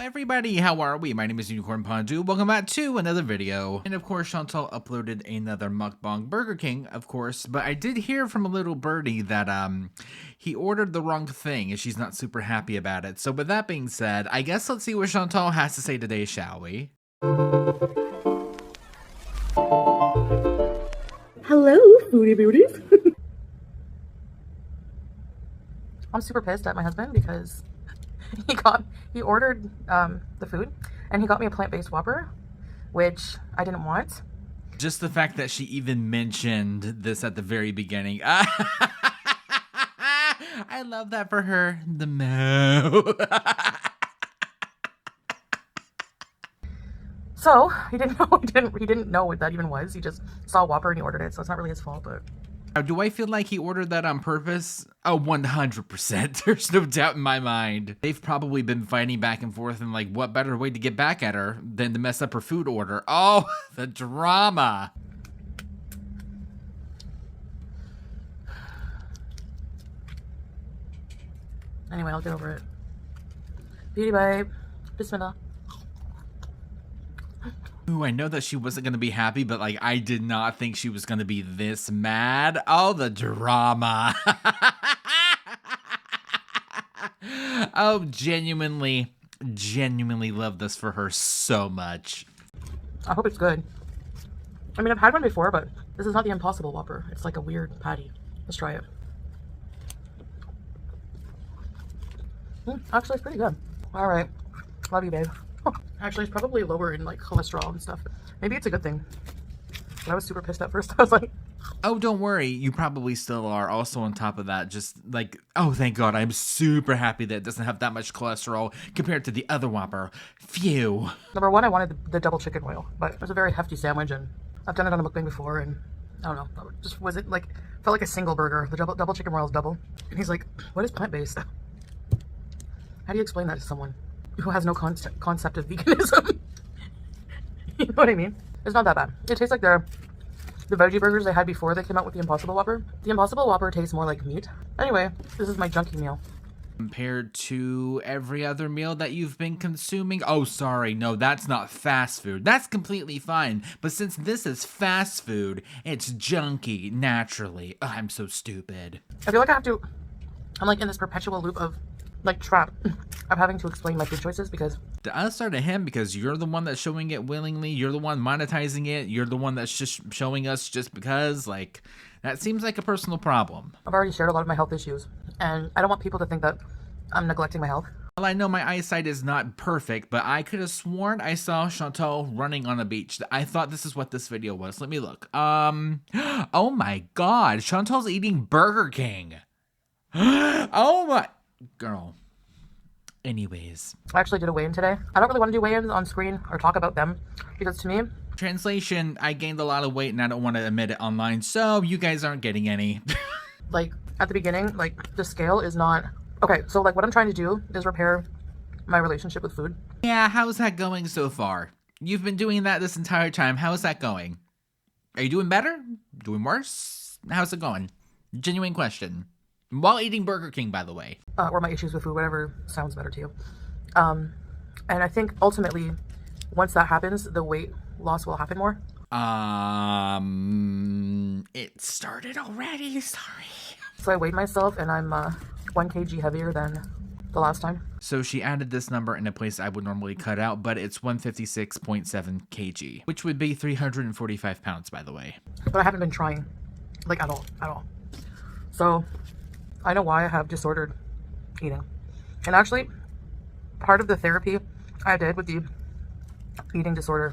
everybody, how are we? My name is Unicorn Pondu. Welcome back to another video. And of course, Chantal uploaded another mukbang Burger King, of course, but I did hear from a little birdie that he ordered the wrong thing and she's not super happy about it. So with that being said, I guess let's see what Chantal has to say today, shall we? Hello, foodie beauties. I'm super pissed at my husband because he ordered the food and he got me a plant-based Whopper, which I didn't want. Just the fact that she even mentioned this at the very beginning. I love that for her. The mo. So he didn't know what that even was. He just saw Whopper and he ordered it, so it's not really his fault. But do I feel like he ordered that on purpose? Oh, 100%. There's no doubt in my mind. They've probably been fighting back and forth, and like, what better way to get back at her than to mess up her food order? Oh, the drama. Anyway, I'll get over it. Beauty babe. Bismillah. Ooh, I know that she wasn't going to be happy, but like, I did not think she was going to be this mad. Oh, the drama. Oh, genuinely love this for her so much. I hope it's good. I mean, I've had one before, but this is not the Impossible Whopper. It's like a weird patty. Let's try it. Actually, it's pretty good. All right. Love you, babe. Actually, it's probably lower in like cholesterol and stuff. Maybe it's a good thing. But I was super pissed at first. I was like, oh, don't worry. You probably still are. Also on top of that, just like, oh, thank God. I'm super happy that it doesn't have that much cholesterol compared to the other Whopper. Phew. Number one, I wanted the double chicken oil, but it was a very hefty sandwich and I've done it on a mukbang before and I don't know. Just was it like, felt like a single burger. The double chicken oil is double. And he's like, what is plant-based? How do you explain that to someone who has no concept of veganism? You know what I mean? It's not that bad. It tastes like the veggie burgers they had before they came out with the Impossible Whopper. The Impossible Whopper tastes more like meat. Anyway, this is my junky meal. Compared to every other meal that you've been consuming? Oh, sorry. No, that's not fast food. That's completely fine. But since this is fast food, it's junky, naturally. Ugh, I'm so stupid. I feel like I'm like in this perpetual loop of like trap of having to explain my food choices because to us or to him, because you're the one that's showing it willingly, you're the one monetizing it, you're the one that's just showing us just because, like, that seems like a personal problem. I've already shared a lot of my health issues and I don't want people to think that I'm neglecting my health. Well, I know my eyesight is not perfect, but I could have sworn I saw Chantal running on a beach. I thought this is what this video was. Let me look. Oh my God, Chantal's eating Burger King. Oh my... Girl. Anyways. I actually did a weigh-in today. I don't really want to do weigh-ins on screen or talk about them because to me... Translation, I gained a lot of weight and I don't want to admit it online, so you guys aren't getting any. Like, at the beginning, like, the scale is not... Okay, so, like, what I'm trying to do is repair my relationship with food. Yeah, how's that going so far? You've been doing that this entire time. How's that going? Are you doing better? Doing worse? How's it going? Genuine question. While eating Burger King, by the way. Or my issues with food, whatever sounds better to you. And I think ultimately, once that happens, the weight loss will happen more. It started already, sorry. So I weighed myself and I'm 1 kg heavier than the last time. So she added this number in a place I would normally cut out, but it's 156.7 kg, which would be 345 pounds, by the way. But I haven't been trying, like, at all. So... I know why I have disordered eating. And actually, part of the therapy I did with the eating disorder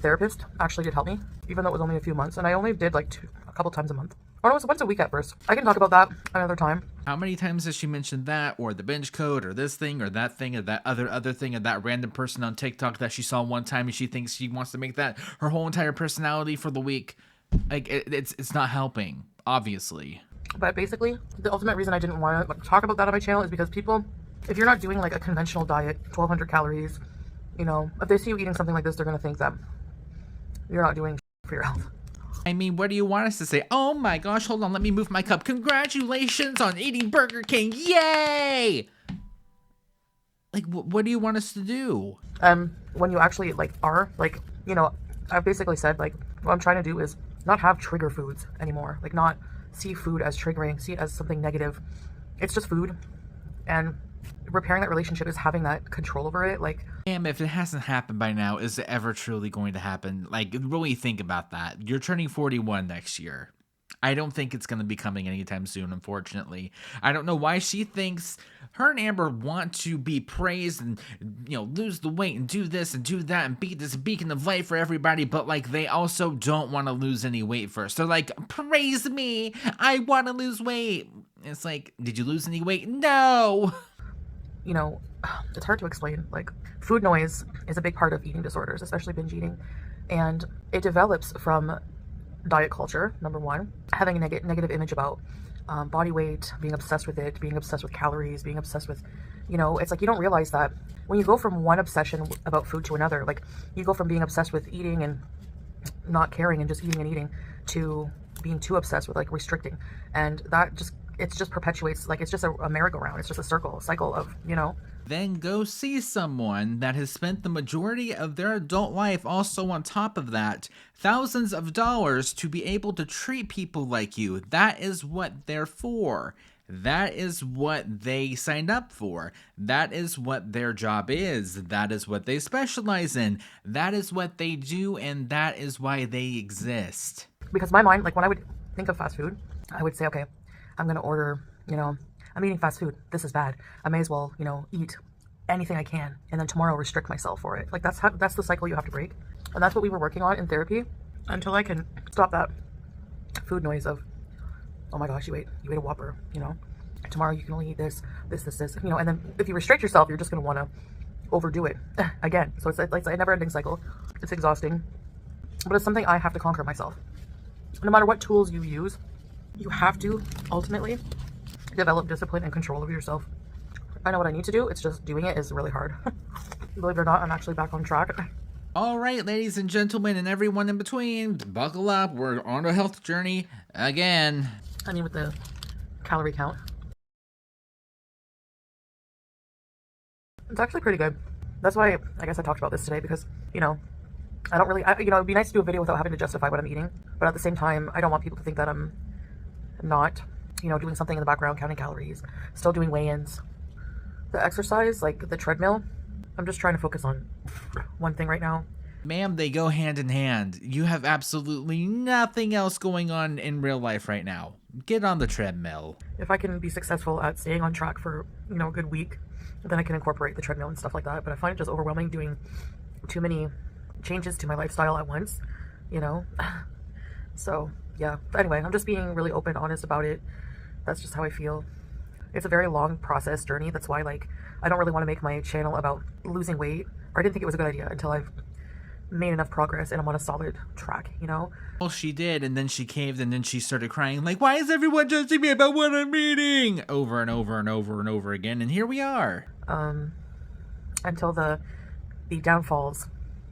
therapist actually did help me, even though it was only a few months. And I only did like a couple times a month. Or it was once a week at first. I can talk about that another time. How many times has she mentioned that, or the binge code, or this thing, or that thing, or that other thing, or that random person on TikTok that she saw one time and she thinks she wants to make that her whole entire personality for the week? Like, it's not helping, obviously. But basically, the ultimate reason I didn't want to talk about that on my channel is because people, if you're not doing like a conventional diet, 1,200 calories, you know, if they see you eating something like this, they're going to think that you're not doing for your health. I mean, what do you want us to say? Oh my gosh, hold on, let me move my cup. Congratulations on eating Burger King. Yay! Like, what do you want us to do? When you actually like are like, I've basically said like what I'm trying to do is not have trigger foods anymore. Like not see food as triggering, see it as something negative. It's just food, and repairing that relationship is having that control over it. Like, Damn, if it hasn't happened by now, is it ever truly going to happen? Like, really think about that. You're turning 41 next year. I don't think it's going to be coming anytime soon, unfortunately. I don't know why she thinks her and Amber want to be praised and, lose the weight and do this and do that and be this beacon of light for everybody, but, like, they also don't want to lose any weight first. They're like, praise me, I want to lose weight. It's like, did you lose any weight? No. It's hard to explain. Like, food noise is a big part of eating disorders, especially binge eating. And it develops from diet culture, number one, having a negative image about body weight, being obsessed with it, being obsessed with calories, being obsessed with, it's like you don't realize that when you go from one obsession about food to another, like you go from being obsessed with eating and not caring and just eating and eating to being too obsessed with like restricting. And that just perpetuates, like it's just a merry-go-round. It's just a cycle of, Then go see someone that has spent the majority of their adult life, also on top of that, thousands of dollars to be able to treat people like you. That is what they're for. That is what they signed up for. That is what their job is. That is what they specialize in. That is what they do, and that is why they exist. Because my mind, like when I would think of fast food, I would say, okay, I'm going to order, I'm eating fast food. This is bad. I may as well, eat anything I can, and then tomorrow restrict myself for it. Like that's the cycle you have to break. And that's what we were working on in therapy until I can stop that food noise of, oh my gosh, you ate a Whopper, tomorrow you can only eat this, and then if you restrict yourself, you're just going to want to overdo it again. So it's like a never-ending cycle. It's exhausting, but it's something I have to conquer myself. No matter what tools you use, you have to ultimately develop discipline and control over yourself. I know what I need to do. It's just doing it is really hard. Believe it or not, I'm actually back on track. All right, ladies and gentlemen, and everyone in between, buckle up. We're on a health journey again. I mean, with the calorie count, it's actually pretty good. That's why I guess I talked about this today, because I don't really, it'd be nice to do a video without having to justify what I'm eating, but at the same time, I don't want people to think that I'm not, doing something in the background, counting calories, still doing weigh-ins. The exercise, like the treadmill, I'm just trying to focus on one thing right now. Ma'am, they go hand in hand. You have absolutely nothing else going on in real life right now. Get on the treadmill. If I can be successful at staying on track for, a good week, then I can incorporate the treadmill and stuff like that. But I find it just overwhelming doing too many changes to my lifestyle at once, So, yeah. But anyway, I'm just being really open, honest about it. That's just how I feel. It's a very long process journey. That's why, like, I don't really want to make my channel about losing weight, or I didn't think it was a good idea until I've made enough progress and I'm on a solid track, Well, she did, and then she caved, and then she started crying, like, why is everyone judging me about what I'm eating? Over and over and over and over again, and here we are. Until the downfalls,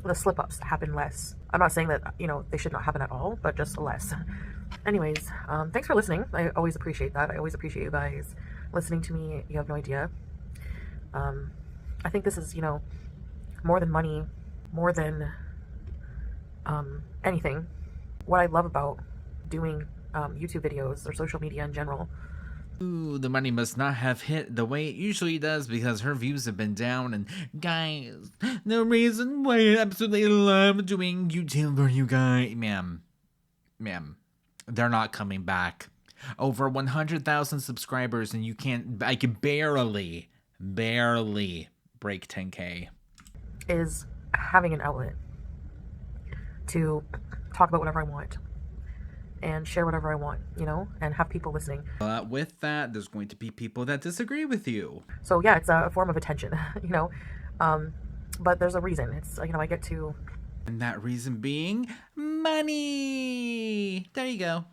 the slip-ups happen less. I'm not saying that, they should not happen at all, but just less. Anyways, thanks for listening. I always appreciate that. I always appreciate you guys listening to me. You have no idea. I think this is, more than money, more than anything. What I love about doing YouTube videos or social media in general. Ooh, the money must not have hit the way it usually does because her views have been down. And guys, the reason why I absolutely love doing YouTube for you guys, ma'am, they're not coming back. Over 100,000 subscribers, and I can barely break 10K. Is having an outlet to talk about whatever I want and share whatever I want, and have people listening. But with that, there's going to be people that disagree with you. So yeah, it's a form of attention, but there's a reason. It's, I get to... And that reason being money. There you go.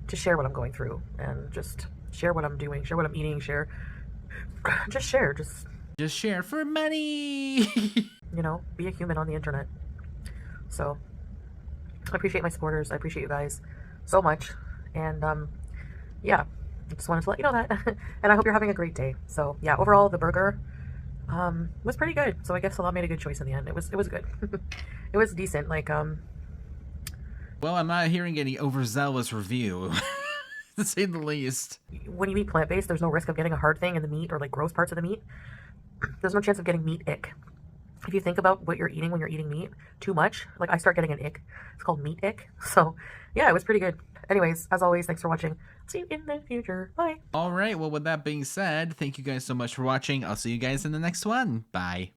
To share what I'm going through and just share what I'm doing, share what I'm eating, just share for money. Be a human on the internet. So I appreciate my supporters. I appreciate you guys so much. And yeah, I just wanted to let you know that. And I hope you're having a great day. So yeah, overall the burger, was pretty good. So I guess Salah made a good choice in the end. It was good. It was decent. Like Well, I'm not hearing any overzealous review, to say the least. when you eat plant-based, there's no risk of getting a hard thing in the meat or like gross parts of the meat. There's no chance of getting meat ick. If you think about what you're eating when you're eating meat too much, like I start getting an ick. It's called meat ick. So yeah, it was pretty good. Anyways, as always, thanks for watching. See you in the future. Bye. All right, well, with that being said, thank you guys so much for watching. I'll see you guys in the next one. Bye.